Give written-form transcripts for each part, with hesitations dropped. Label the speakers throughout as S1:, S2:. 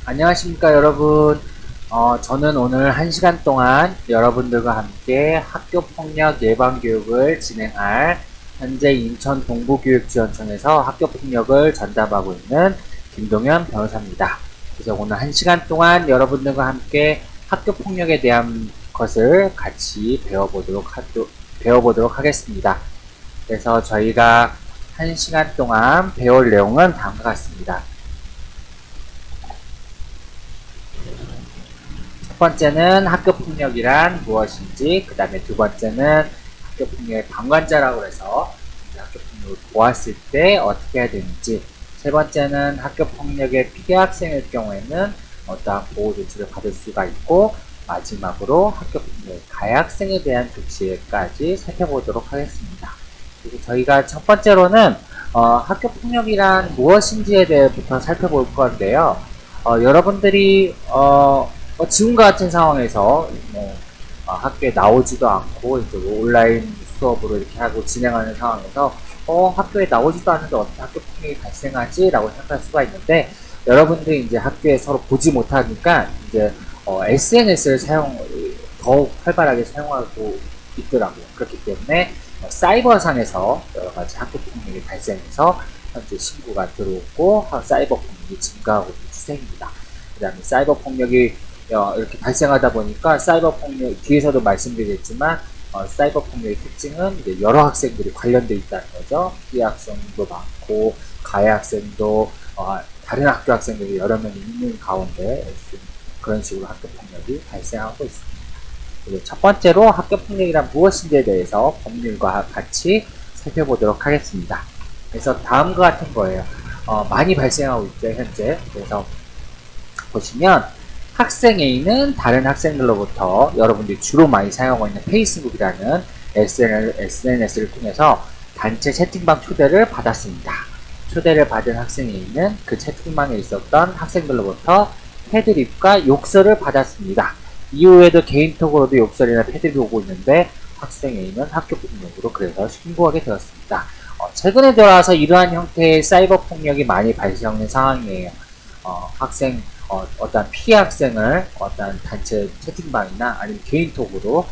S1: 안녕하십니까 여러분. 저는 오늘 1시간 동안 여러분들과 함께 학교폭력 예방교육을 진행할 현재 인천 동부교육지원청에서 학교폭력을 전담하고 있는 김동현 변호사입니다. 그래서 오늘 1시간 동안 여러분들과 함께 학교폭력에 대한 것을 같이 배워보도록 하겠습니다. 그래서 저희가 1시간 동안 배울 내용은 다음과 같습니다. 첫 번째는 학교폭력이란 무엇인지, 그 다음에 두 번째는 학교폭력의 방관자라고 해서 학교폭력을 보았을 때 어떻게 해야 되는지, 세 번째는 학교폭력의 피해 학생일 경우에는 어떠한 보호조치를 받을 수가 있고, 마지막으로 학교폭력의 가해 학생에 대한 조치까지 살펴보도록 하겠습니다. 그리고 저희가 첫 번째로는 학교폭력이란 무엇인지에 대해부터 살펴볼 건데요. 여러분들이 지금과 같은 상황에서 학교에 나오지도 않고 이제 온라인 수업으로 이렇게 하고 진행하는 상황에서 학교에 나오지도 않는데 어떻게 학교 폭력이 발생하지? 라고 생각할 수가 있는데, 여러분들이 이제 학교에 서로 보지 못하니까 이제 SNS를 더욱 활발하게 사용하고 있더라고요. 그렇기 때문에 사이버상에서 여러 가지 학교 폭력이 발생해서 현재 신고가 들어오고 사이버 폭력이 증가하고 있는 추세입니다. 그 다음에 사이버 폭력이 이렇게 발생하다 보니까 사이버 폭력, 뒤에서도 말씀드렸지만 사이버 폭력의 특징은 이제 여러 학생들이 관련되어 있다는 거죠. 피해 학생도 많고 가해 학생도 다른 학교 학생들이 여러 명이 있는 가운데 그런 식으로 학교 폭력이 발생하고 있습니다. 그리고 첫 번째로 학교 폭력이란 무엇인지에 대해서 법률과 같이 살펴보도록 하겠습니다. 그래서 다음과 같은 거예요. 많이 발생하고 있죠, 현재. 그래서 보시면 학생 A는 다른 학생들로부터 여러분들이 주로 많이 사용하고 있는 페이스북이라는 SNS를 통해서 단체 채팅방 초대를 받았습니다. 초대를 받은 학생 A는 그 채팅방에 있었던 학생들로부터 패드립과 욕설을 받았습니다. 이후에도 개인톡으로도 욕설이나 패드립이 오고 있는데 학생 A는 학교폭력으로 그래서 신고하게 되었습니다. 최근에 들어와서 이러한 형태의 사이버 폭력이 많이 발생하는 상황이에요. 어떤 피해 학생을 어떤 단체 채팅방이나 아니면 개인톡으로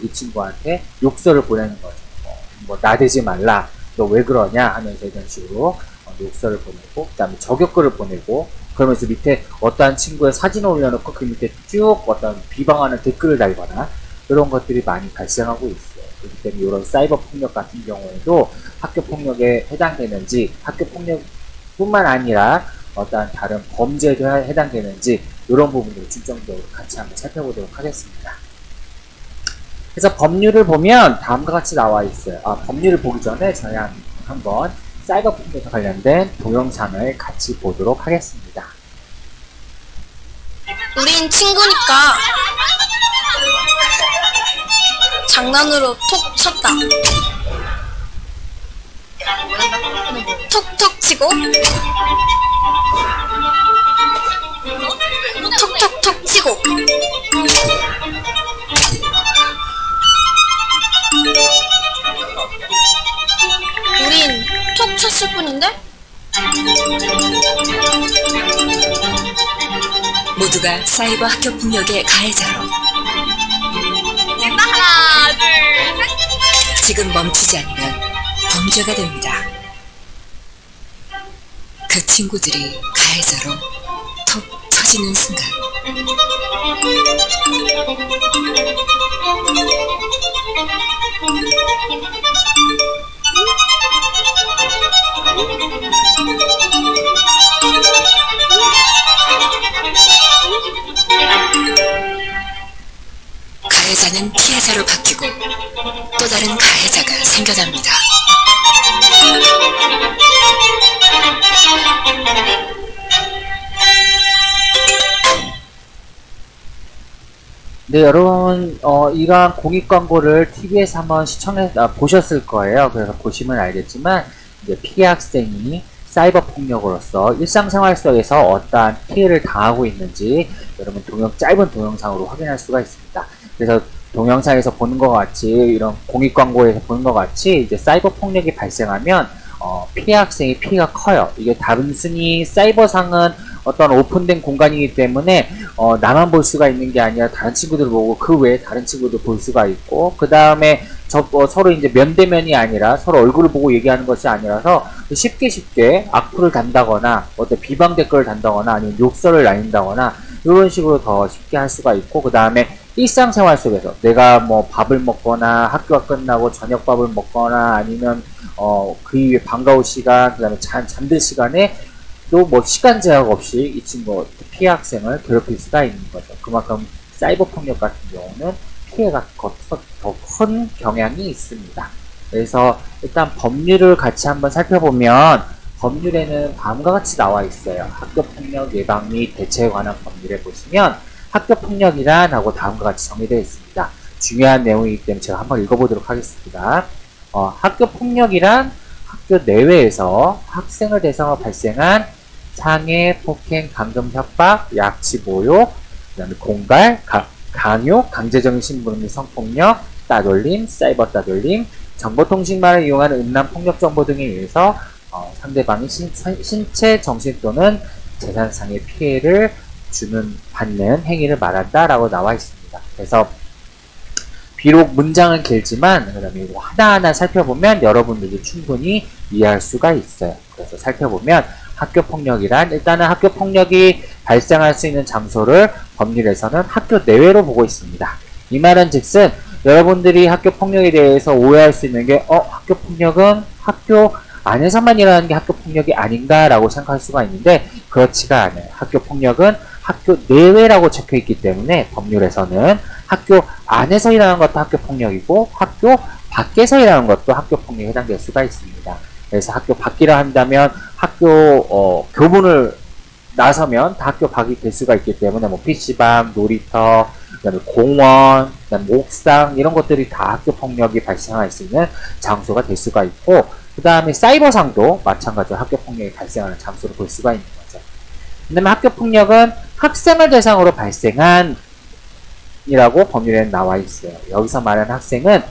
S1: 이 친구한테 욕설을 보내는 거죠. 나대지 말라, 너 왜 그러냐 하면서 이런 식으로 욕설을 보내고, 그 다음에 저격글을 보내고, 그러면서 밑에 어떠한 친구의 사진을 올려놓고 그 밑에 쭉 어떤 비방하는 댓글을 달거나 이런 것들이 많이 발생하고 있어요. 그렇기 때문에 이런 사이버 폭력 같은 경우에도 학교 폭력에 해당되는지, 학교 폭력뿐만 아니라 어떠한 다른 범죄에도 해당되는지 이런 부분들을 중점적으로 같이 한번 살펴보도록 하겠습니다. 그래서 법률을 보면 다음과 같이 나와 있어요. 법률을 보기 전에 저희 한번 사이버 폭력과 관련된 동영상을 같이 보도록 하겠습니다.
S2: 우린 친구니까 장난으로 톡 쳤다. 톡톡 치고 톡톡톡 치고 우린 톡 쳤을 뿐인데?
S3: 모두가 사이버 학교 폭력의 가해자로.
S2: 하나, 둘, 셋.
S3: 지금 멈추지 않으면 범죄가 됩니다. 그 친구들이 가해자로 톡 터지는 순간 가해자는 피해자로 바뀌고 또 다른 가해자가 생겨납니다.
S1: 네, 여러분, 이러한 공익 광고를 TV에서 한번 보셨을 거예요. 그래서 보시면 알겠지만, 이제 피해 학생이 사이버 폭력으로서 일상생활 속에서 어떠한 피해를 당하고 있는지 여러분 짧은 동영상으로 확인할 수가 있습니다. 그래서 동영상에서 보는 것 같이, 이런 공익 광고에서 보는 것 같이 이제 사이버 폭력이 발생하면 피해 학생의 피해가 커요. 이게 단순히 사이버상은 어떤 오픈된 공간이기 때문에 나만 볼 수가 있는 게 아니라 다른 친구들 보고 그 외에 다른 친구들 볼 수가 있고, 그 다음에 서로 이제 면대면이 아니라 서로 얼굴을 보고 얘기하는 것이 아니라서 쉽게 악플을 단다거나 어떤 비방 댓글을 단다거나 아니면 욕설을 날린다거나 이런 식으로 더 쉽게 할 수가 있고, 그 다음에 일상생활 속에서 내가 뭐 밥을 먹거나 학교가 끝나고 저녁밥을 먹거나 아니면 그 이후에 방과후 시간, 그 다음에 잠들 시간에 또 뭐 시간 제약 없이 이 친구 피해 학생을 괴롭힐 수가 있는 거죠. 그만큼 사이버 폭력 같은 경우는 피해가 더 큰 경향이 있습니다. 그래서 일단 법률을 같이 한번 살펴보면 법률에는 다음과 같이 나와 있어요. 학교폭력 예방 및 대처에 관한 법률에 보시면 학교폭력이란 하고 다음과 같이 정의되어 있습니다. 중요한 내용이기 때문에 제가 한번 읽어보도록 하겠습니다. 학교폭력이란 학교 내외에서 학생을 대상으로 발생한 상해, 폭행, 감금, 협박, 약치, 모욕, 그다음에 공갈, 강요, 강제적인 심부름 및 성폭력, 따돌림, 사이버 따돌림, 정보통신망을 이용한 음란 폭력 정보 등에 의해서 상대방이 신체, 정신 또는 재산상의 피해를 받는 행위를 말한다라고 나와 있습니다. 그래서 비록 문장은 길지만 그다음에 이거 하나하나 살펴보면 여러분들도 충분히 이해할 수가 있어요. 그래서 살펴보면 학교폭력이란 일단은 학교폭력이 발생할 수 있는 장소를 법률에서는 학교 내외로 보고 있습니다. 이 말은 즉슨 여러분들이 학교폭력에 대해서 오해할 수 있는 게 학교폭력은 학교 안에서만 일어나는 게 학교폭력이 아닌가 라고 생각할 수가 있는데 그렇지가 않아요. 학교폭력은 학교 내외라고 적혀있기 때문에 법률에서는 학교 안에서 일어나는 것도 학교폭력이고 학교 밖에서 일어나는 것도 학교폭력에 해당될 수가 있습니다. 그래서 학교 밖이라 한다면 학교 교문을 나서면 다 학교 밖이 될 수가 있기 때문에 뭐 PC방, 놀이터, 그다음에 공원, 그다음에 옥상 이런 것들이 다 학교폭력이 발생할 수 있는 장소가 될 수가 있고 그 다음에 사이버상도 마찬가지로 학교폭력이 발생하는 장소로 볼 수가 있는 거죠. 그 다음에 학교폭력은 학생을 대상으로 발생한 이라고 법률에는 나와 있어요. 여기서 말하는 학생은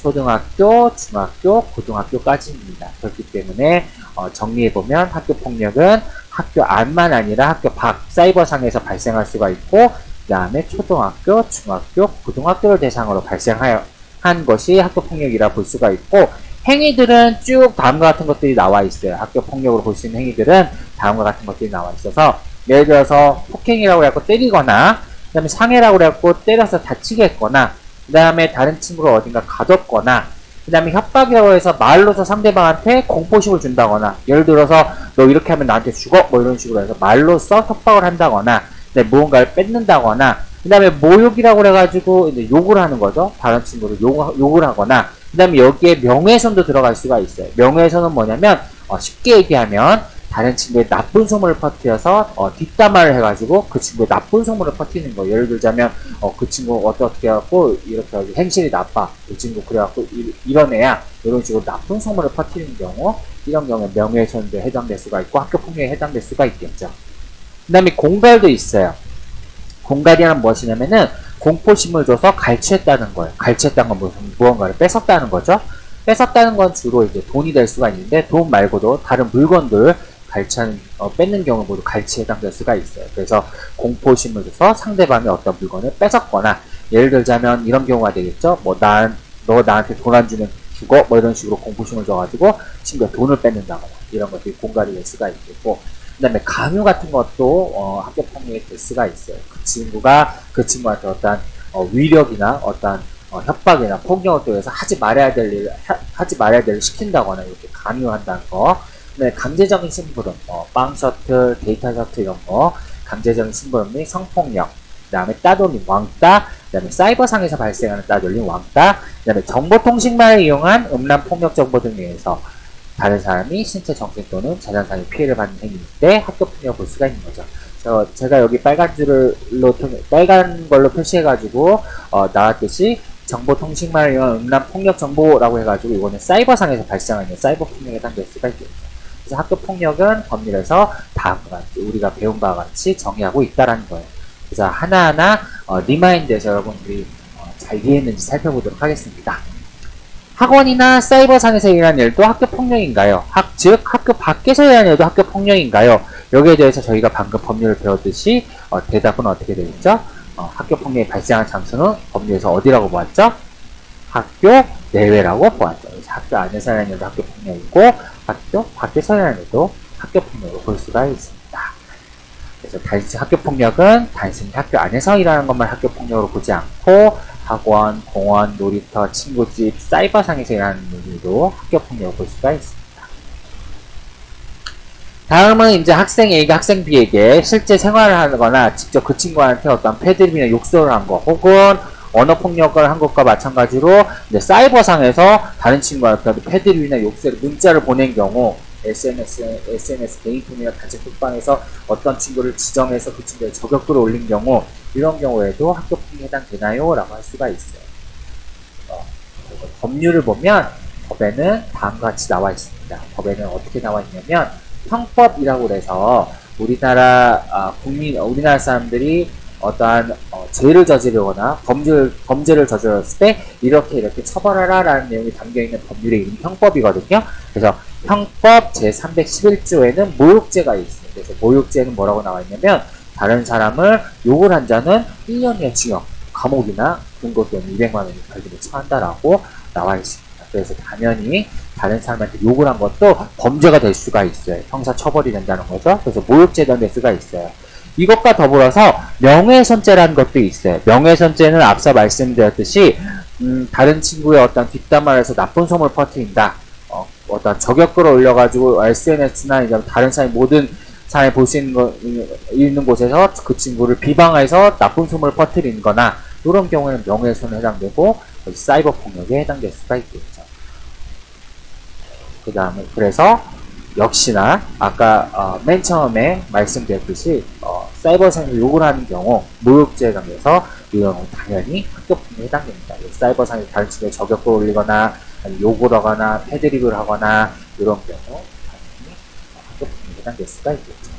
S1: 초등학교, 중학교, 고등학교까지입니다. 그렇기 때문에 정리해보면 학교폭력은 학교 안만 아니라 학교 밖 사이버상에서 발생할 수가 있고 그 다음에 초등학교, 중학교, 고등학교를 대상으로 발생한 것이 학교폭력이라 볼 수가 있고 행위들은 쭉 다음과 같은 것들이 나와 있어요. 학교폭력으로 볼 수 있는 행위들은 다음과 같은 것들이 나와 있어서 예를 들어서 폭행이라고 해갖고 때리거나 그 다음에 상해라고 해갖고 때려서 다치게 했거나 그 다음에 다른 친구를 어딘가 가뒀거나 그 다음에 협박이라고 해서 말로서 상대방한테 공포심을 준다거나 예를 들어서 너 이렇게 하면 나한테 죽어 뭐 이런 식으로 해서 말로써 협박을 한다거나 무언가를 뺏는다거나 그 다음에 모욕이라고 해가지고 이제 욕을 하는 거죠. 다른 친구를 욕을 하거나 그 다음에 여기에 명예훼손도 들어갈 수가 있어요. 명예훼손은 뭐냐면 쉽게 얘기하면 다른 친구의 나쁜 소문을 퍼뜨려서 뒷담화를 해가지고 그 친구의 나쁜 소문을 퍼뜨리는 거예요. 예를 들자면 그 친구 어떻게 해갖고 이렇게 행실이 나빠 이 친구 그래갖고 이런 애야 이런 식으로 나쁜 소문을 퍼뜨리는 경우 이런 경우에 명예훼손도 해당될 수가 있고 학교폭력에 해당될 수가 있겠죠. 그 다음에 공갈도 있어요. 공갈이란 무엇이냐면은 공포심을 줘서 갈취했다는 거예요. 갈취했다는 건 무언가를 뺏었다는 거죠. 뺏었다는 건 주로 이제 돈이 될 수가 있는데 돈 말고도 다른 물건들 뺏는 경우 모두 갈취에 해당될 수가 있어요. 그래서 공포심을 줘서 상대방이 어떤 물건을 뺏었거나 예를 들자면 이런 경우가 되겠죠. 뭐 너 나한테 돈 안 주면 죽어 뭐 이런 식으로 공포심을 줘가지고 친구가 돈을 뺏는다거나 이런 것들이 공갈이 될 수가 있겠고 그 다음에 강요 같은 것도 학교폭력이 될 수가 있어요. 그 친구한테 어떤 위력이나 어떤 협박이나 폭력을 통해서 하지 말아야 될 일을 시킨다거나 이렇게 강요한다는 거. 네, 강제적인 심부름, 빵 셔틀, 데이터 셔틀 이런 거, 강제적인 심부름 및 성폭력, 그 다음에 따돌림, 왕따, 그 다음에 사이버상에서 발생하는 따돌림, 왕따, 그 다음에 정보통신망을 이용한 음란 폭력 정보 등에 의해서 다른 사람이 신체, 정신 또는 재산상의 피해를 받는 행위 때 학교폭력을 볼 수가 있는 거죠. 제가 여기 빨간 걸로 표시해가지고 나왔듯이 정보통신망을 이용한 음란 폭력 정보라고 해가지고 이거는 사이버상에서 발생하는 사이버폭력에 해당될 수가 있겠죠. 그래서 학교폭력은 법률에서 다음과 같이 우리가 배운 바와 같이 정의하고 있다라는 거예요. 그래서 하나하나 리마인드에서 여러분들이 잘 이해했는지 살펴보도록 하겠습니다. 학원이나 사이버상에서 일어나는 일도 학교폭력인가요? 즉 학교 밖에서 일어나는 일도 학교폭력인가요? 여기에 대해서 저희가 방금 법률을 배웠듯이 대답은 어떻게 되겠죠? 학교 폭력이 발생한 장소는 법률에서 어디라고 보았죠? 학교 내외라고 보았죠. 그래서 학교 안에서 일어나는 일도 학교 폭력이고 학교 밖에서 일어나는 일도 학교 폭력으로 볼 수가 있습니다. 그래서 단순히 학교 폭력은 단순히 학교 안에서 일어나는 것만 학교 폭력으로 보지 않고 학원, 공원, 놀이터, 친구집, 사이버상에서 일어나는 일도 학교 폭력으로 볼 수가 있습니다. 다음은 이제 학생 A가 학생 B에게 실제 생활을 하거나 직접 그 친구한테 어떤 패드립이나 욕설을 한 거, 혹은 언어 폭력을 한 것과 마찬가지로 이제 사이버상에서 다른 친구한테 패드립이나 욕설, 문자를 보낸 경우, SNS 개인톡이나 단체 톡방에서 어떤 친구를 지정해서 그 친구의 저격글을 올린 경우, 이런 경우에도 학교 폭력에 해당되나요? 라고 할 수가 있어요. 법률을 보면 법에는 다음과 같이 나와 있습니다. 법에는 어떻게 나와 있냐면 형법이라고 해서 우리나라 사람들이 어떠한 죄를 저지르거나 범죄를 저질렀을 때 이렇게 처벌하라 라는 내용이 담겨있는 법률의 이름이 형법이거든요. 그래서 형법 제311조에는 모욕죄가 있습니다. 그래서 모욕죄는 뭐라고 나와 있냐면 다른 사람을 욕을 한 자는 1년 이하 징역, 감옥이나 공고 또는 200만 원의 벌금에 처한다라고 나와 있습니다. 그래서 당연히 다른 사람한테 욕을 한 것도 범죄가 될 수가 있어요. 형사 처벌이 된다는 거죠. 그래서 모욕죄에 해당될 수가 있어요. 이것과 더불어서 명예훼손죄라는 것도 있어요. 명예훼손죄는 앞서 말씀드렸듯이 다른 친구의 어떤 뒷담화를 해서 나쁜 소문을 퍼뜨린다. 어떤 저격글을 올려가지고 SNS나 이제 다른 사람 모든 사람이 볼 수 있는 곳에서 그 친구를 비방해서 나쁜 소문을 퍼뜨리는 거나 이런 경우에는 명예훼손에 해당되고 사이버 폭력에 해당될 수가 있겠죠. 그 다음에 그래서 역시나 아까 맨 처음에 말씀드렸듯이 사이버상에서 욕을 하는 경우 모욕죄에 해당돼서 이런 경우 당연히 학교 폭력에 해당됩니다. 사이버상에서 다른 친구에 저격글 올리거나 아니면 욕을 하거나 패드립을 하거나 이런 경우 당연히 학교 폭력에 해당될 수가 있겠죠.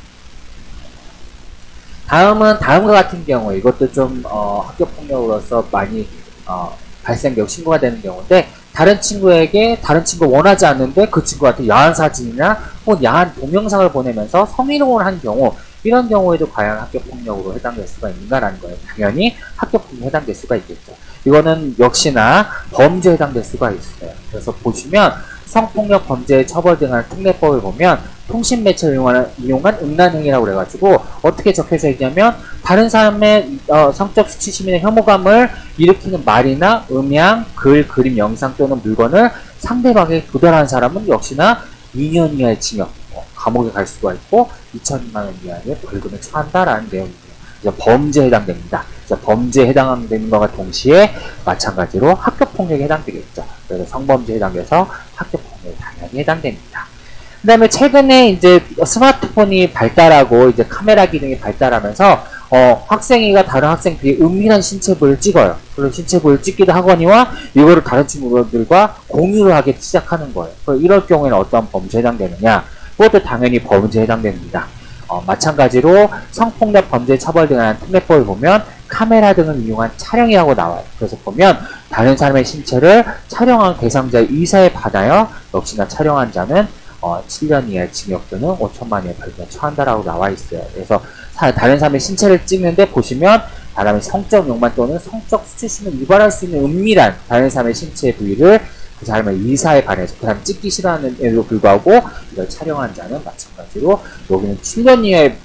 S1: 다음은 다음과 같은 경우 이것도 좀 학교 폭력으로서 많이 발생되고 신고가 되는 경우인데, 다른 친구에게 다른 친구가 원하지 않는데 그 친구한테 야한 사진이나 혹은 야한 동영상을 보내면서 성희롱을 한 경우, 이런 경우에도 과연 학교폭력으로 해당될 수가 있는가라는 거예요. 당연히 학교폭력에 해당될 수가 있겠죠. 이거는 역시나 범죄에 해당될 수가 있어요. 그래서 보시면 성폭력 범죄 처벌 등하는 특례법을 보면 통신매체를 이용한 음란행위라고 그래가지고 어떻게 적혀져 있냐면 다른 사람의 성적 수치심이나 혐오감을 일으키는 말이나 음향, 글, 그림, 영상 또는 물건을 상대방에게 도달하는 사람은 역시나 2년 이하의 징역, 감옥에 갈 수가 있고 2천만 원 이하의 벌금에 처한다라는 내용입니다. 그래서 범죄에 해당됩니다. 그래서 범죄에 해당되는 것과 동시에 마찬가지로 학교폭력에 해당되겠죠. 그래서 성범죄에 해당돼서 학교폭력에 당연히 해당됩니다. 그 다음에 최근에 이제 스마트폰이 발달하고 이제 카메라 기능이 발달하면서 학생이가 다른 학생 B의 은밀한 신체 부위를 찍어요. 그리고 신체 부위를 찍기도 하거니와 이거를 다른 친구들과 공유를 하기 시작하는 거예요. 이럴 경우에는 어떤 범죄에 해당되느냐? 그것도 당연히 범죄에 해당됩니다. 마찬가지로 성폭력 범죄 처벌 등하는 특례법을 보면 카메라 등을 이용한 촬영이라고 나와요. 그래서 보면 다른 사람의 신체를 촬영한 대상자의 의사에 반하여 역시나 촬영한 자는 7년 이하의 징역 또는 5천만 원의 벌금에 처한다라고 나와 있어요. 그래서 다른 사람의 신체를 찍는데 보시면 사람의 성적 욕망 또는 성적 수치심을 유발할 수 있는 은밀한 다른 사람의 신체 부위를 그 사람의 의사에 반해서 그 사람이 찍기 싫어하는에도 불구하고 이걸 촬영한 자는 마찬가지로 여기는 7년 이하의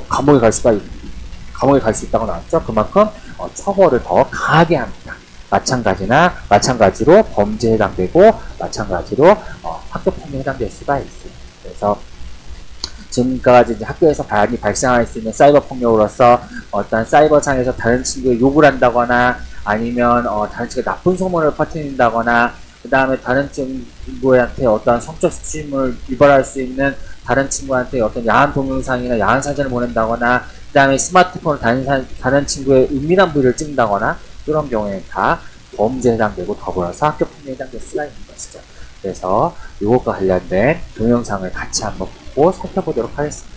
S1: 감옥에 갈 수 있다고 나왔죠. 그만큼 처벌을 더 강하게 합니다. 마찬가지로 범죄에 해당되고 마찬가지로 학교폭력에 해당될 수가 있어요. 그래서 지금까지 이제 학교에서 많이 발생할 수 있는 사이버 폭력으로서 어떤 사이버상에서 다른 친구에 욕을 한다거나 아니면 다른 친구에 나쁜 소문을 퍼뜨린다거나 그 다음에 다른 친구한테 어떤 성적 수치심을 유발할 수 있는 다른 친구한테 어떤 야한 동영상이나 야한 사진을 보낸다거나 그 다음에 스마트폰을 다른 친구의 은밀한 부위를 찍는다거나 이런 경우에는 다 범죄에 해당되고 더불어서 학교폭력에 해당될 수가 있는 것이죠. 그래서 이것과 관련된 동영상을 같이 한번 보고 살펴보도록 하겠습니다.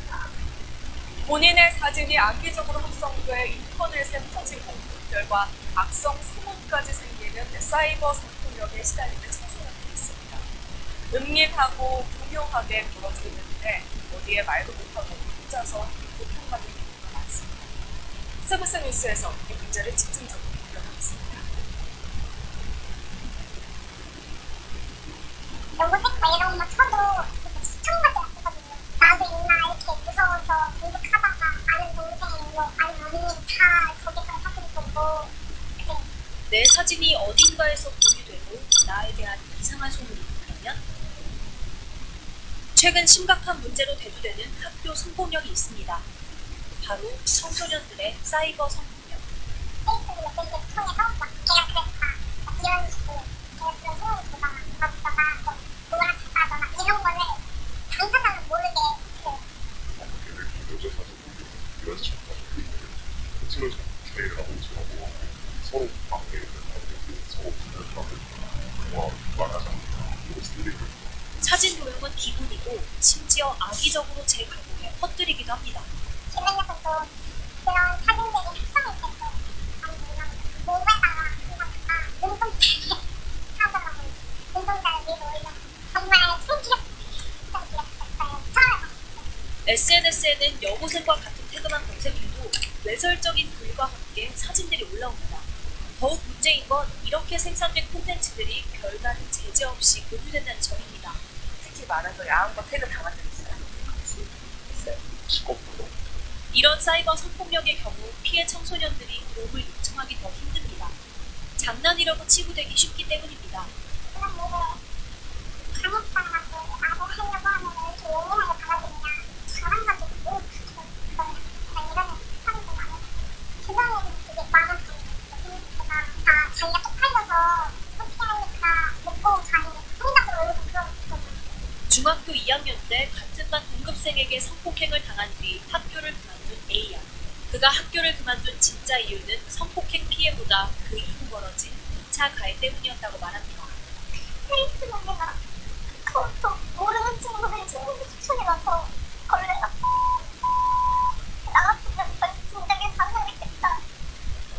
S4: 본인의 사진이 악의적으로 합성돼 인터넷에 퍼진 공급 결과 악성 소문까지 생기는 사이버 성폭력에 시달리는 청소년들이 있습니다. 은밀하고 교묘하게 벌어지는데 어디에 말도 못하고 혼자서 고통받는 경우가 많습니다. 세브스 뉴스에서 이 문제를 집중적으로 보도하겠습니다.
S5: 연구생 막 이런 거 쳐도 시청밖에 안 되거든요. 나도 있나 이렇게 무서워서 공부하다가 아는 동생 뭐 아는 언니 다 거기서 사진 보고 그래.
S6: 내 사진이 어딘가에서 공유되고 나에 대한 이상한 소문이 있다면? 최근 심각한 문제로 대두되는 학교 성폭력이 있습니다. 바로 청소년들의 사이버 성폭력.
S5: 페이스북 메시지를 통해서 막 걔가 그랬다 막 이런 식으로 걔가 그런 소문이 들어가 막 너가 뭐 누구랑 잤다 막 이런 거를 당사자는 모르게 해요.
S7: 여자 사진을 이런 식으로 찍어서 제의를 하고 있고 서로 관계를 하고 서로 분열하고 말하자
S6: 사진 도용은 기본이고 심지어 악의적으로 제 가족에 퍼뜨리기도 합니다.
S5: 김은혁도 그런 사진들이 합성이 돼서 아니 그냥 몸에다가 그냥 눈동자에 하더라고요. 눈동자를 위로 올려서 정말 신기했어요. 처음에
S6: SNS에는 여고생과 같은 태그만 검색해도 외설적인 글과 함께 사진들이 올라옵니다. 더욱 문제인 건 이렇게 생산된 콘텐츠들이 별다른 제재 없이 공유된다는 점입니다.
S4: 특히 말해서 야한 거 태그 당한 적 있어요.
S7: 직업으로
S6: 이런 사이버 성폭력의 경우 피해 청소년들이 도움을 요청하기 더 힘듭니다. 장난이라고 치부되기 쉽기 때문입니다.
S5: 그런 일을 당했다라고 말을 하려고 하면 이렇게 예민하게 받아들이냐 잘한가지고 그런 이러면 사람도 많아요. 주변에는 되게 많아서 제가 다 자기가 쪽팔려서 그렇게 하니까 못 보고 자기를 혼자서 울고 그러고 있거든요.
S6: 중학교 2학년 때 같은 반 동급생에게 성폭행을 당한 뒤 학교를 그만둔 A양. 그가 학교를 그만둔 진짜 이유는 성폭행 피해보다 그 이후 벌어진 2차 가해 때문이었다고 말합니다.
S5: 페이스북에나 그것도 모르는 친구들이 친구들 추천이 나서 걸레가 나갔으면 진작에 반성했겠다.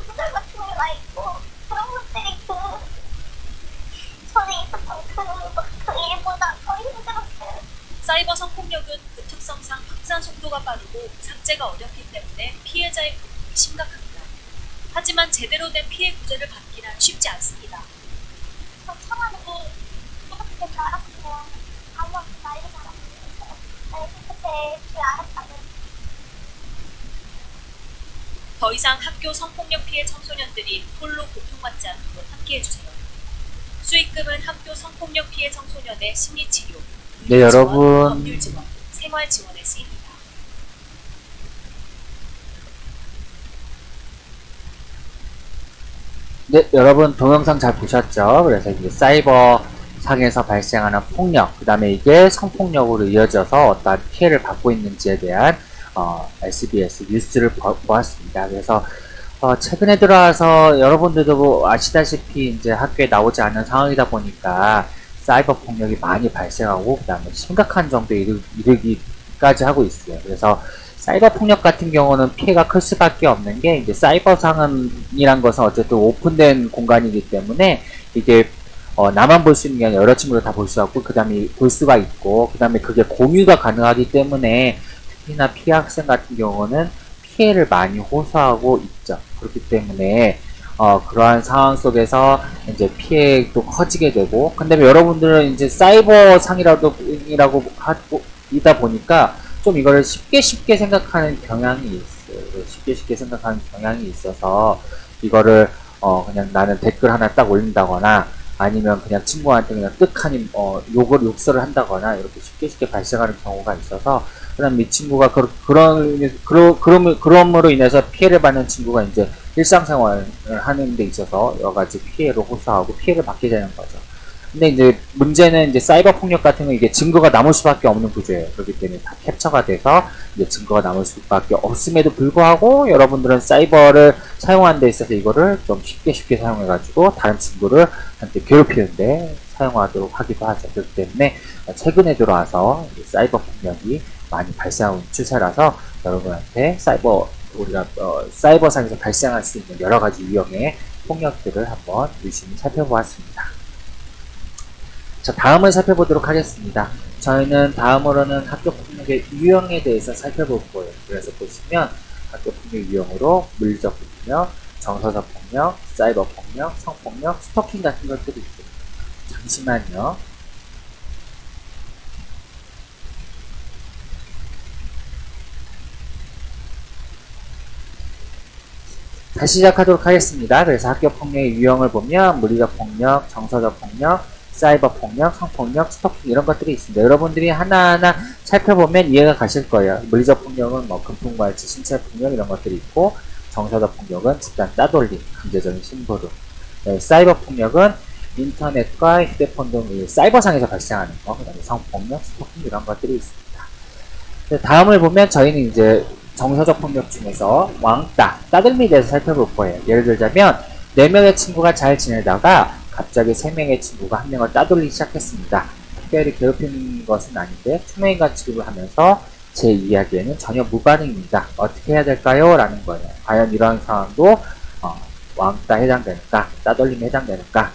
S5: 구절 같은 게 와 있고 그런 것들이 그 전에 있었던 그 일보다 더 힘들었어요.
S6: 사이버 성폭력은 그 특성상 확산 속도가 빠르고 삭제가 어렵기 때문에 피해자의 고통이 심각합니다. 하지만 제대로 된 피해 구제를 받기란 쉽지 않습니다.
S5: 저 차라리 이렇게 될 줄 알았으면 아무한테 말리지 않았으면 이렇게 될 줄 알았다면
S6: 더 이상 학교 성폭력 피해 청소년들이 홀로 고통받지 않도록 함께해주세요. 수익금은 학교 성폭력 피해 청소년의 심리치료,
S1: 네, 여러분.
S6: 법률 지원, 생활 지원에 쓰입니다.
S1: 네, 여러분 동영상 잘 보셨죠? 그래서 이제 사이버 상에서 발생하는 폭력, 그 다음에 이게 성폭력으로 이어져서 어떠한 피해를 받고 있는지에 대한 SBS 뉴스를 보았습니다. 그래서 최근에 들어와서 여러분들도 뭐 아시다시피 이제 학교에 나오지 않는 상황이다 보니까 사이버 폭력이 많이 발생하고 그 다음에 심각한 정도에 이르기까지 하고 있어요. 그래서 사이버 폭력 같은 경우는 피해가 클 수밖에 없는 게 이제 사이버 상이란 것은 어쨌든 오픈된 공간이기 때문에 이게 나만 볼 수 있는 게 아니라 여러 친구들 다 볼 수 있고 그 다음에 볼 수가 있고 그 다음에 그게 공유가 가능하기 때문에 특히나 피해 학생 같은 경우는 피해를 많이 호소하고 있죠. 그렇기 때문에 그러한 상황 속에서 이제 피해도 커지게 되고, 근데 여러분들은 이제 사이버 상이라고 이다 보니까 좀 이거를 쉽게 생각하는 경향이 있어요. 쉽게 생각하는 경향이 있어서 이거를 그냥 나는 댓글 하나 딱 올린다거나 아니면 그냥 친구한테 그냥 뜻하니 욕설을 한다거나 이렇게 쉽게 발생하는 경우가 있어서 그럼 이 친구가 그럼으로 인해서 피해를 받는 친구가 이제 일상생활을 하는 데 있어서 여러 가지 피해를 호소하고 피해를 받게 되는 거죠. 근데 이제 문제는 이제 사이버 폭력 같은 건 이게 증거가 남을 수밖에 없는 구조예요. 그렇기 때문에 다 캡처가 돼서 이제 증거가 남을 수밖에 없음에도 불구하고 여러분들은 사이버를 사용하는 데 있어서 이거를 좀 쉽게 사용해가지고 다른 친구를 한테 괴롭히는데 사용하도록 하기도 하죠. 그렇기 때문에 최근에 들어와서 사이버 폭력이 많이 발생하고 있는 추세라서 여러분한테 우리가 사이버상에서 발생할 수 있는 여러 가지 유형의 폭력들을 한번 유심히 살펴보았습니다. 자, 다음을 살펴보도록 하겠습니다. 저희는 다음으로는 학교폭력의 유형에 대해서 살펴볼 거예요. 그래서 보시면 학교폭력 유형으로 물리적 폭력, 정서적 폭력, 사이버 폭력, 성폭력, 스토킹 같은 것들이 있어요. 잠시만요. 다시 시작하도록 하겠습니다. 그래서 학교폭력의 유형을 보면 물리적 폭력, 정서적 폭력, 사이버 폭력, 성폭력, 스토킹 이런 것들이 있습니다. 여러분들이 하나하나 살펴보면 이해가 가실 거예요. 물리적 폭력은 뭐 금품과일치, 신체 폭력 이런 것들이 있고, 정서적 폭력은 집단 따돌림, 강제적인 심부름. 네, 사이버 폭력은 인터넷과 휴대폰 등 사이버상에서 발생하는 거, 그다음에 성폭력, 스토킹 이런 것들이 있습니다. 네, 다음을 보면 저희는 이제 정서적 폭력 중에서 왕따, 따돌림에 대해서 살펴볼 거예요. 예를 들자면 4명의 친구가 잘 지내다가 갑자기 3명의 친구가 1명을 따돌리기 시작했습니다. 특별히 괴롭히는 것은 아닌데 투명인간 취급을 하면서 제 이야기에는 전혀 무반응입니다. 어떻게 해야 될까요? 라는 거예요. 과연 이러한 상황도 왕따에 해당되는가? 따돌림에 해당되는가?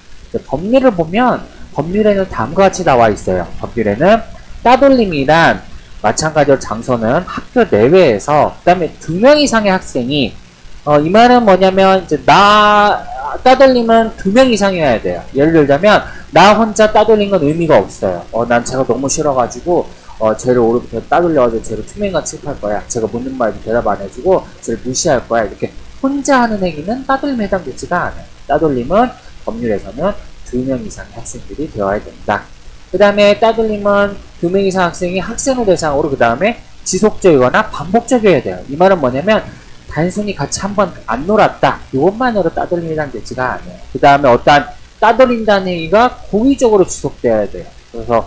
S1: 법률을 보면 법률에는 다음과 같이 나와 있어요. 법률에는 따돌림이란 마찬가지로 장소는 학교 내외에서 그 다음에 2명 이상의 학생이 이 말은 뭐냐면 이제 따돌림은 2명 이상이어야 돼요. 예를 들자면 나 혼자 따돌린 건 의미가 없어요. 난 제가 너무 싫어가지고 쟤를 오늘부터 따돌려가지고 쟤를 투명인간 취급할 거야. 제가 묻는 말도 대답 안 해주고 쟤를 무시할 거야. 이렇게 혼자 하는 행위는 따돌림에 해당되지가 않아요. 따돌림은 법률에서는 2명 이상의 학생들이 되어야 된다. 그 다음에 따돌림은 2명 이상 학생이 학생을 대상으로 그 다음에 지속적이거나 반복적이어야 돼요. 이 말은 뭐냐면 단순히 같이 한번 안 놀았다. 이것만으로 따돌림에 해당되지가 않아요. 그 다음에 어떠한 따돌린다는 행위가 고의적으로 지속돼야 돼요. 그래서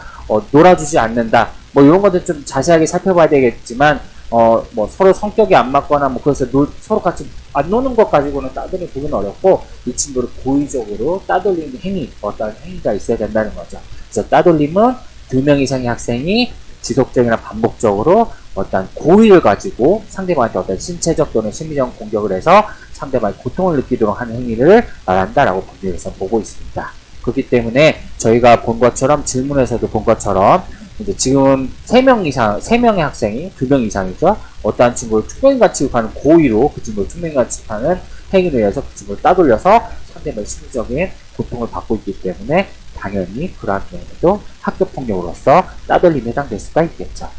S1: 놀아주지 않는다. 뭐 이런 것들 좀 자세하게 살펴봐야 되겠지만 뭐 서로 성격이 안 맞거나 뭐 그래서 서로 같이 안 노는 것 가지고는 따돌림 보기는 어렵고 이 친구를 고의적으로 따돌리는 행위, 어떤 행위가 있어야 된다는 거죠. 그래서 따돌림은 2명 이상의 학생이 지속적이나 반복적으로 어떤 고의를 가지고 상대방한테 어떤 신체적 또는 심리적 공격을 해서 상대방이 고통을 느끼도록 하는 행위를 말한다라고 법률에서 보고 있습니다. 그렇기 때문에 저희가 본 것처럼 질문에서도 본 것처럼 이제 지금 3명의 학생이 2명 이상이죠. 어떠한 친구를 투명인간 취급하는 고의로 그 친구를 투명인간 취급하는 행위로 해서 그 친구를 따돌려서 상대방의 심리적인 고통을 받고 있기 때문에 당연히 그러한 경우에도 학교폭력으로서 따돌림에 해당될 수가 있겠죠.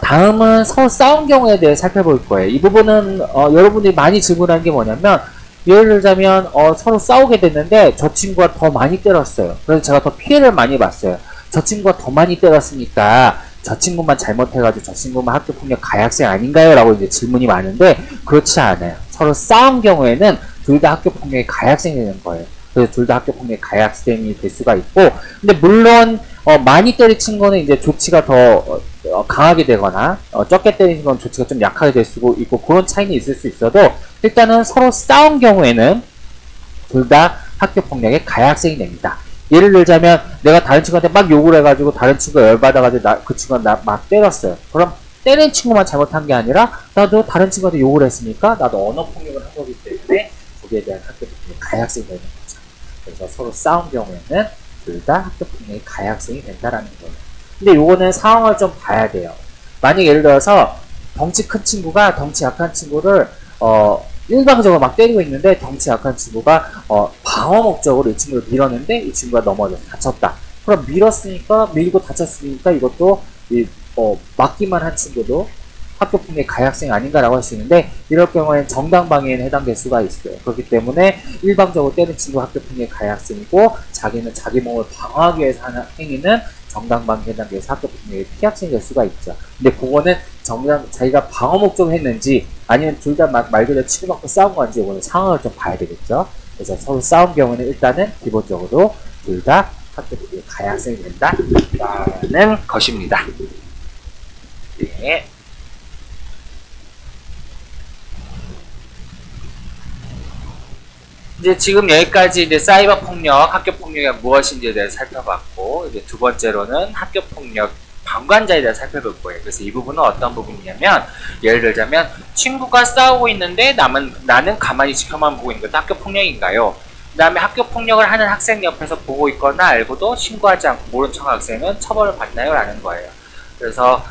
S1: 다음은 서로 싸운 경우에 대해 살펴볼 거예요. 이 부분은 여러분들이 많이 질문하는 게 뭐냐면 예를 들자면 서로 싸우게 됐는데 저 친구가 더 많이 때렸어요. 그래서 제가 더 피해를 많이 봤어요. 저 친구가 더 많이 때렸으니까 저 친구만 잘못해가지고 저 친구만 학교폭력 가해학생 아닌가요? 라고 이제 질문이 많은데 그렇지 않아요. 서로 싸운 경우에는 둘 다 학교폭력의 가해학생이 되는 거예요. 그래서 둘 다 학교폭력의 가해학생이 될 수가 있고 근데 물론 많이 때린 친구는 이제 조치가 더 강하게 되거나 적게 때리는 건 조치가 좀 약하게 될 수도 있고 그런 차이는 있을 수 있어도 일단은 서로 싸운 경우에는 둘 다 학교폭력의 가해학생이 됩니다. 예를 들자면 내가 다른 친구한테 막 욕을 해가지고 다른 친구가 열받아가지고 그 친구가 나 막 때렸어요. 그럼 때린 친구만 잘못한 게 아니라 나도 다른 친구한테 욕을 했으니까 나도 언어폭력을 한 거기 때문에 거기에 대한 학교폭력의 가해학생이 되는 거죠. 그래서 서로 싸운 경우에는 둘 다 학교폭력의 가해학생이 된다라는 거예요. 근데 요거는 상황을 좀 봐야 돼요. 만약 예를 들어서 덩치 큰 친구가 덩치 약한 친구를 일방적으로 막 때리고 있는데 덩치 약한 친구가 방어 목적으로 이 친구를 밀었는데 이 친구가 넘어져서 다쳤다. 그럼 밀고 다쳤으니까 이것도 맞기만 한 친구도 학교폭력의 가해학생 아닌가라고 할 수 있는데 이럴 경우에는 정당방위에는 해당될 수가 있어요. 그렇기 때문에 일방적으로 때린 친구가 학교폭력의 가해학생이고 자기는 자기 몸을 방어하기 위해서 하는 행위는 정당방위에 해당돼서 학교폭력의 피학생이 될 수가 있죠. 근데 그거는 자기가 방어 목적을 했는지 아니면 둘 다 말 그대로 치고받고 싸운 건지 이거는 상황을 좀 봐야 되겠죠. 그래서 서로 싸운 경우는 일단은 기본적으로 둘 다 학교폭력의 가해학생이 된다라는 것입니다. 네. 이제 지금 여기까지 이제 사이버 폭력, 학교 폭력이 무엇인지에 대해서 살펴봤고, 이제 두 번째로는 학교 폭력 방관자에 대해서 살펴볼 거예요. 그래서 이 부분은 어떤 부분이냐면, 예를 들자면 친구가 싸우고 있는데 나는 가만히 지켜만 보고 있는 것도 학교 폭력인가요? 그 다음에 학교 폭력을 하는 학생 옆에서 보고 있거나 알고도 신고하지 않고 모른 척 학생은 처벌을 받나요? 라는 거예요. 그래서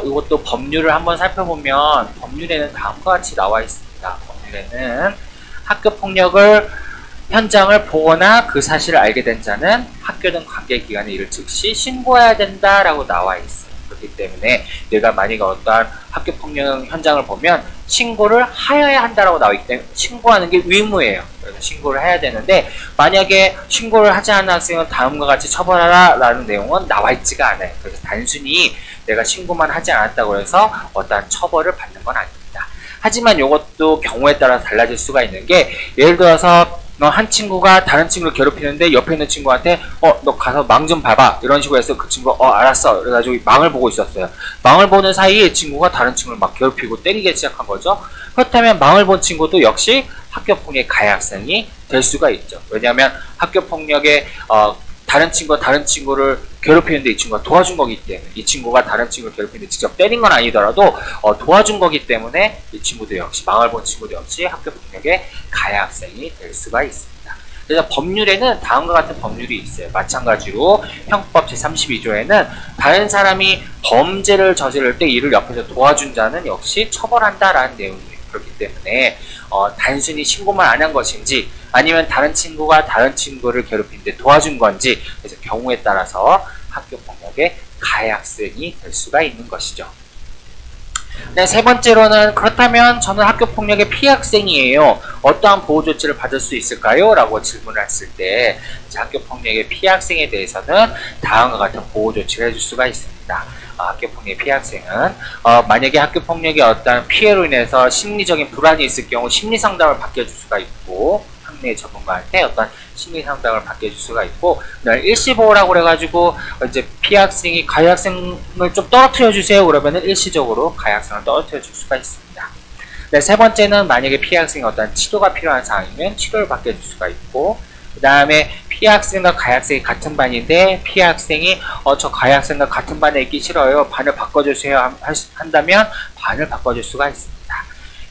S1: 이것도 법률을 한번 살펴보면 법률에는 다음과 같이 나와 있습니다. 법률에는 학교 폭력을 현장을 보거나 그 사실을 알게 된 자는 학교 등 관계기관에 이를 즉시 신고해야 된다라고 나와 있어요. 그렇기 때문에 내가 만약에 어떠한 학교 폭력 현장을 보면 신고를 하여야 한다라고 나와 있기 때문에 신고하는 게 의무예요. 그래서 신고를 해야 되는데 만약에 신고를 하지 않은 학생은 다음과 같이 처벌하라 라는 내용은 나와 있지가 않아요. 그래서 단순히 내가 신고만 하지 않았다고 해서 어떠한 처벌을 받는 건 아닙니다. 하지만 이것도 경우에 따라 달라질 수가 있는 게 예를 들어서 한 친구가 다른 친구를 괴롭히는데 옆에 있는 친구한테 너 가서 망 좀 봐봐 이런 식으로 해서 그 친구가 알았어 그래가지고 망을 보고 있었어요. 망을 보는 사이에 친구가 다른 친구를 막 괴롭히고 때리기 시작한 거죠. 그렇다면 망을 본 친구도 역시 학교폭력 가해 학생이 될 수가 있죠. 왜냐하면 학교폭력에 다른 친구가 다른 친구를 괴롭히는데 이 친구가 도와준 거기 때문에 이 친구가 다른 친구를 괴롭히는데 직접 때린 건 아니더라도 도와준 거기 때문에 이 친구도 역시 망을 본 친구도 역시 학교폭력의 가해 학생이 될 수가 있습니다. 그래서 법률에는 다음과 같은 법률이 있어요. 마찬가지로 형법 제32조에는 다른 사람이 범죄를 저지를 때 이를 옆에서 도와준 자는 역시 처벌한다라는 내용이에요. 그렇기 때문에 단순히 신고만 안 한 것인지 아니면 다른 친구가 다른 친구를 괴롭히는데 도와준 건지 그래서 경우에 따라서 학교폭력의 가해 학생이 될 수가 있는 것이죠. 네, 세 번째로는 그렇다면 저는 학교폭력의 피해 학생이에요. 어떠한 보호 조치를 받을 수 있을까요? 라고 질문을 했을 때 학교폭력의 피해 학생에 대해서는 다음과 같은 보호 조치를 해줄 수가 있습니다. 학교폭력의 피해 학생은 만약에 학교폭력의 어떤 피해로 인해서 심리적인 불안이 있을 경우 심리상담을 받게 해줄 수가 있고 학내 전문가한테 어떤 심리상담을 받게 해줄 수가 있고 일시보호라고 그래가지고 이제 피해 학생이 가해 학생을 좀 떨어뜨려 주세요 그러면은 일시적으로 가해 학생을 떨어뜨려 줄 수가 있습니다. 네, 세 번째는 만약에 피해 학생이 어떤 치료가 필요한 상황이면 치료를 받게 해줄 수가 있고 그 다음에 피해 학생과 가해 학생이 같은 반인데 피해 학생이 저 가해 학생과 같은 반에 있기 싫어요. 반을 바꿔주세요 한다면 반을 바꿔줄 수가 있습니다.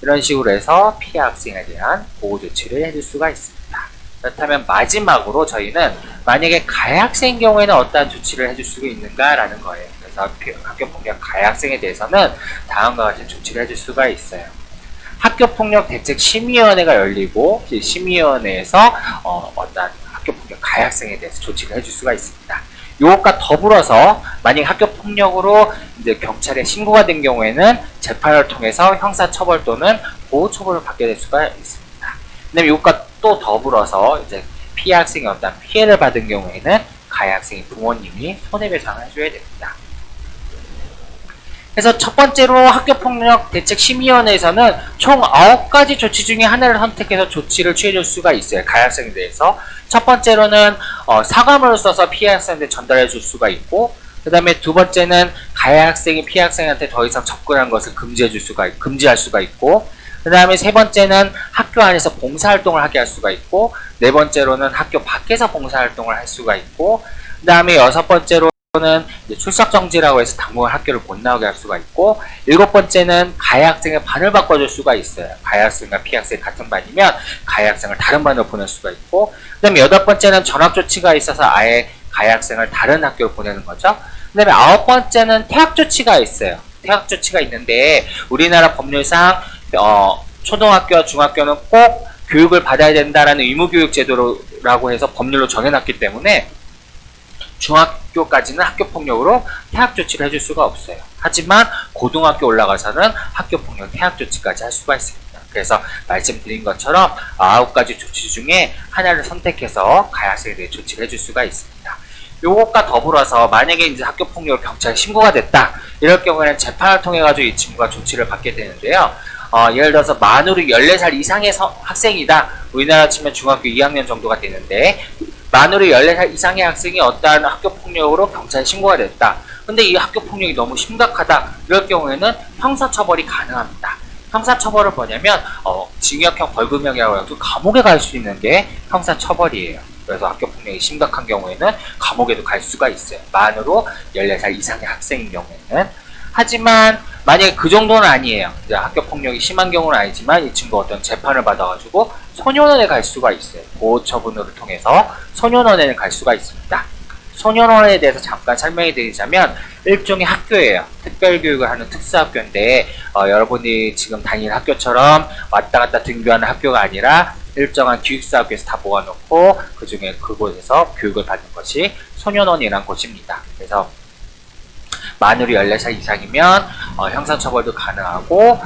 S1: 이런 식으로 해서 피해 학생에 대한 보호 조치를 해줄 수가 있습니다. 그렇다면 마지막으로 저희는 만약에 가해 학생인 경우에는 어떠한 조치를 해줄 수 있는가라는 거예요. 그래서 학교폭력 가해 학생에 대해서는 다음과 같은 조치를 해줄 수가 있어요. 학교폭력 대책심의위원회가 열리고 이 심의위원회에서 어떤 학교폭력 가해 학생에 대해서 조치를 해줄 수가 있습니다. 이것과 더불어서 만약 학교폭력으로 이제 경찰에 신고가 된 경우에는 재판을 통해서 형사처벌 또는 보호처벌을 받게 될 수가 있습니다. 그다음에 이것과 또 더불어서 이제 피해 학생이 어떤 피해를 받은 경우에는 가해 학생의 부모님이 손해배상을 해줘야 됩니다. 그래서 첫 번째로 학교폭력 대책심의위원회에서는 총 9가지 조치 중에 하나를 선택해서 조치를 취해줄 수가 있어요. 가해 학생에 대해서. 첫 번째로는 사과문을 써서 피해 학생한테 전달해 줄 수가 있고 그 다음에 두 번째는 가해 학생이 피해 학생한테 더 이상 접근한 것을 금지할 수가 있고 그 다음에 세 번째는 학교 안에서 봉사활동을 하게 할 수가 있고 네 번째로는 학교 밖에서 봉사활동을 할 수가 있고 그 다음에 여섯 번째로 는 출석 정지라고 해서 당분간 학교를 못 나오게 할 수가 있고 일곱 번째는 가해 학생의 반을 바꿔줄 수가 있어요. 가해 학생과 피해 학생이 같은 반이면 가해 학생을 다른 반으로 보낼 수가 있고 그 다음에 여덟 번째는 전학 조치가 있어서 아예 가해 학생을 다른 학교로 보내는 거죠. 그 다음에 아홉 번째는 퇴학 조치가 있어요. 퇴학 조치가 있는데 우리나라 법률상 초등학교와 중학교는 꼭 교육을 받아야 된다라는 의무교육 제도라고 해서 법률로 정해놨기 때문에 중학교까지는 학교폭력으로 퇴학조치를 해줄 수가 없어요. 하지만 고등학교 올라가서는 학교폭력 퇴학조치까지 할 수가 있습니다. 그래서 말씀드린 것처럼 9가지 조치 중에 하나를 선택해서 가해 학생에 대해 조치를 해줄 수가 있습니다. 요것과 더불어서 만약에 이제 학교폭력으로 경찰에 신고가 됐다. 이럴 경우에는 재판을 통해 가지고 이 친구가 조치를 받게 되는데요. 예를 들어서 만으로 14살 이상의 학생이다. 우리나라 치면 중학교 2학년 정도가 되는데 만으로 14살 이상의 학생이 어떠한 학교폭력으로 경찰에 신고가 됐다. 근데 이 학교폭력이 너무 심각하다. 이럴 경우에는 형사처벌이 가능합니다. 형사처벌은 뭐냐면 징역형 벌금형이라고 해서 감옥에 갈 수 있는 게 형사처벌이에요. 그래서 학교폭력이 심각한 경우에는 감옥에도 갈 수가 있어요. 만으로 14살 이상의 학생인 경우에는. 하지만 만약에 그 정도는 아니에요. 이제 학교폭력이 심한 경우는 아니지만 이 친구가 어떤 재판을 받아가지고 소년원에 갈 수가 있어요. 보호처분으로 통해서 소년원에 갈 수가 있습니다. 소년원에 대해서 잠깐 설명해 드리자면 일종의 학교예요. 특별교육을 하는 특수학교인데 여러분이 지금 다니는 학교처럼 왔다 갔다 등교하는 학교가 아니라 일정한 기숙사학교에서 다 모아놓고 그 중에 그곳에서 교육을 받는 것이 소년원이라는 곳입니다. 그래서 만으로 14살 이상이면 형사처벌도 가능하고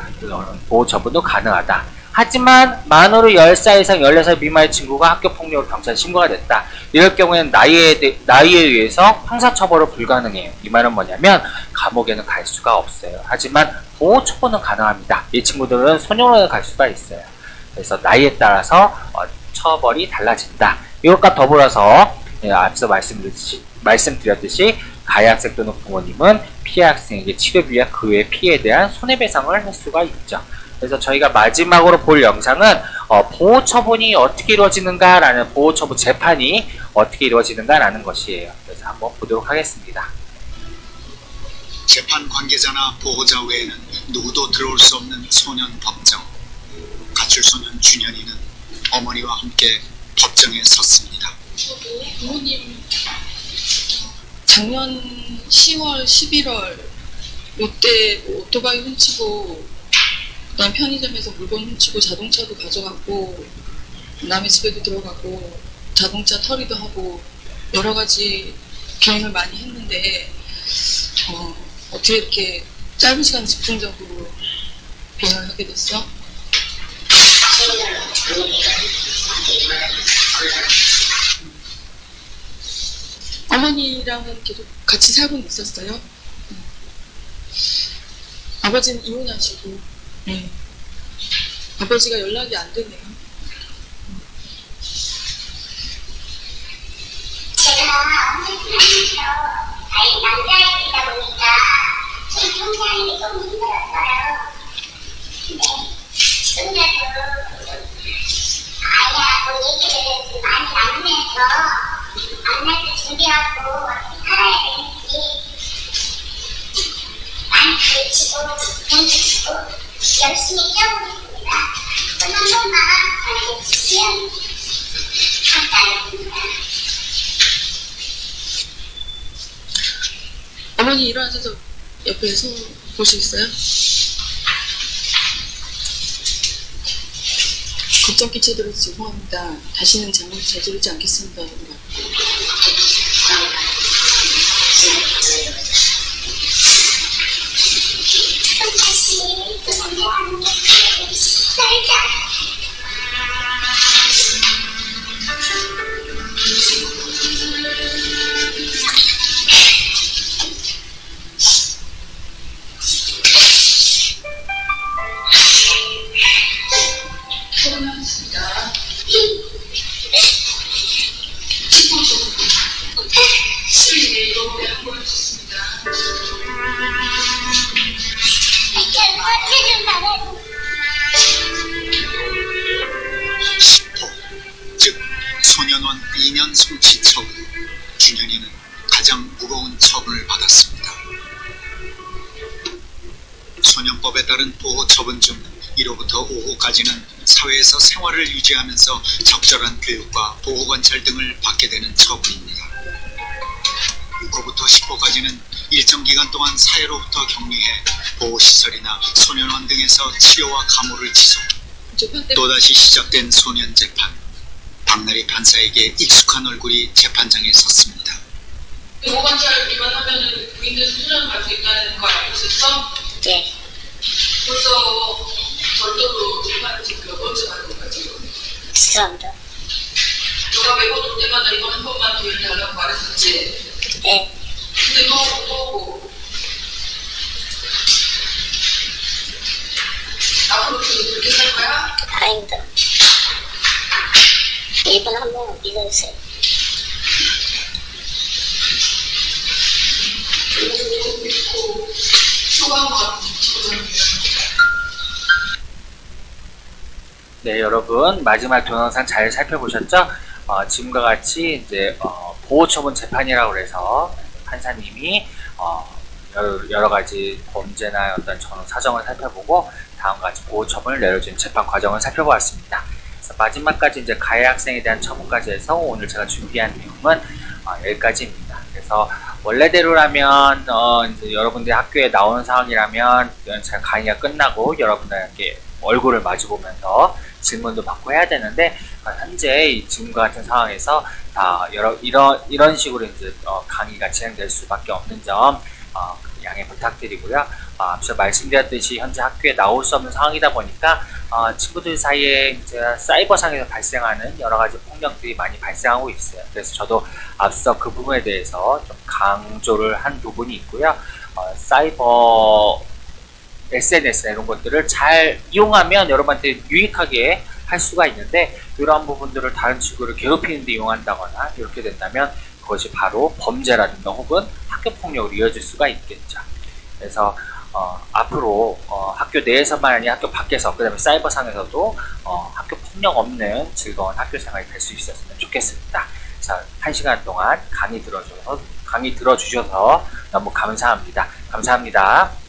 S1: 보호처분도 가능하다. 하지만 만으로 10살 이상 14살 미만의 친구가 학교폭력으로 경찰에 신고가 됐다. 이럴 경우에는 나이에 의해서 형사처벌은 불가능해요. 이 말은 뭐냐면 감옥에는 갈 수가 없어요. 하지만 보호처분은 가능합니다. 이 친구들은 소년원에 갈 수가 있어요. 그래서 나이에 따라서 처벌이 달라진다. 이것과 더불어서 앞서 말씀드렸듯이 가해 학생 또는 부모님은 피해 학생에게 치료비 와 그 외 피해에 대한 손해배상을 할 수가 있죠. 그래서 저희가 마지막으로 볼 영상은 보호처분이 어떻게 이루어지는가라는 보호처분 재판이 어떻게 이루어지는가라는 것이에요. 그래서 한번 보도록 하겠습니다.
S8: 재판 관계자나 보호자 외에는 누구도 들어올 수 없는 소년 법정. 가출소년 준현이는 어머니와 함께 법정에 섰습니다.
S9: 부모님 작년 10월, 11월 이때 오토바이 훔치고 그다음 편의점에서 물건 훔치고 자동차도 가져가고 남의 집에도 들어가고 자동차 털이도 하고 여러 가지 비행을 많이 했는데 어떻게 이렇게 짧은 시간 집중적으로 비행을 하게 됐어? 어머니랑은 계속 같이 살고는 있었어요. 아버지는 이혼하시고, 아버지가 연락이 안 되네요.
S5: 제가 엄청 남자아이들이다 보니까 저희 평생이 좀 힘들었어요. 근데 지금이라도 아이하고 얘기를 많이 나누면서 만날 때 준비하고 어떻게 살아야 되는지 많이 가르치고 공부해주고 열심히 뛰어보겠습니다. 한 번만 알려주시면 감사하겠습니다.
S9: 어머니 일어나셔서 옆에 서 보시겠어요? 걱정 끼쳐드려서 죄송합니다. 다시는 잘못 저지르지 않겠습니다.
S5: 다시 또 상대하는 게 살자.
S8: 즉 소년원 2년 송치 처분. 준현이는 가장 무거운 처분을 받았습니다. 소년법에 따른 보호 처분 중 1호부터 5호까지는 사회에서 생활을 유지하면서 적절한 교육과 보호관찰 등을 받게 되는 처분입니다. 6호부터 10호까지는 일정 기간 동안 사회로부터 격리해 보호시설이나 소년원 등에서 치료와 감호를 지속. 또다시 시작된 소년 재판. 박나리 판사에게 익숙한 얼굴이 재판장에 섰습니다.
S9: 보호관찰 위반하면 부인들 수술을 갈 수 있다는 거 알고 있었어?
S5: 네.
S9: 벌써 절도로 재판을 지금 몇 번째 받는 거야 지금?
S5: 죄송합니다.
S9: 너가 매번 올 때마다 이거 한 번만 기회를 달라고 말했었지?
S5: 네.
S9: 근데 너 또 앞으로도 그렇게 살 거야?
S5: 아닙니다. 이번 한 번 믿어주세요.
S9: 그리고 믿고 소방관
S1: 네, 여러분 마지막 동영상 잘 살펴보셨죠? 지금과 같이 이제 보호처분 재판이라고 해서 판사님이 여러 가지 범죄나 어떤 전후 사정을 살펴보고 다음과 같이 보호처분을 내려준 재판 과정을 살펴보았습니다. 그래서 마지막까지 이제 가해 학생에 대한 처분까지 해서 오늘 제가 준비한 내용은 여기까지입니다. 그래서 원래대로라면 이제 여러분들이 학교에 나오는 상황이라면 제가 강의가 끝나고 여러분들에게 얼굴을 마주보면서 질문도 받고 해야 되는데 현재 지금과 같은 상황에서 이런 식으로 이제 강의가 진행될 수밖에 없는 점 양해 부탁드리고요. 앞서 말씀드렸듯이 현재 학교에 나올 수 없는 상황이다 보니까 친구들 사이에 이제 사이버상에서 발생하는 여러 가지 폭력들이 많이 발생하고 있어요. 그래서 저도 앞서 그 부분에 대해서 좀 강조를 한 부분이 있고요. 사이버 SNS 이런 것들을 잘 이용하면 여러분한테 유익하게 할 수가 있는데 이러한 부분들을 다른 친구를 괴롭히는 데 이용한다거나 이렇게 된다면 그것이 바로 범죄라든가 혹은 학교폭력으로 이어질 수가 있겠죠. 그래서 앞으로 학교 내에서만 아니라 학교 밖에서 그 다음에 사이버상에서도 학교 폭력 없는 즐거운 학교 생활이 될 수 있었으면 좋겠습니다. 자, 1시간 동안 강의 들어주셔서 너무 감사합니다. 감사합니다.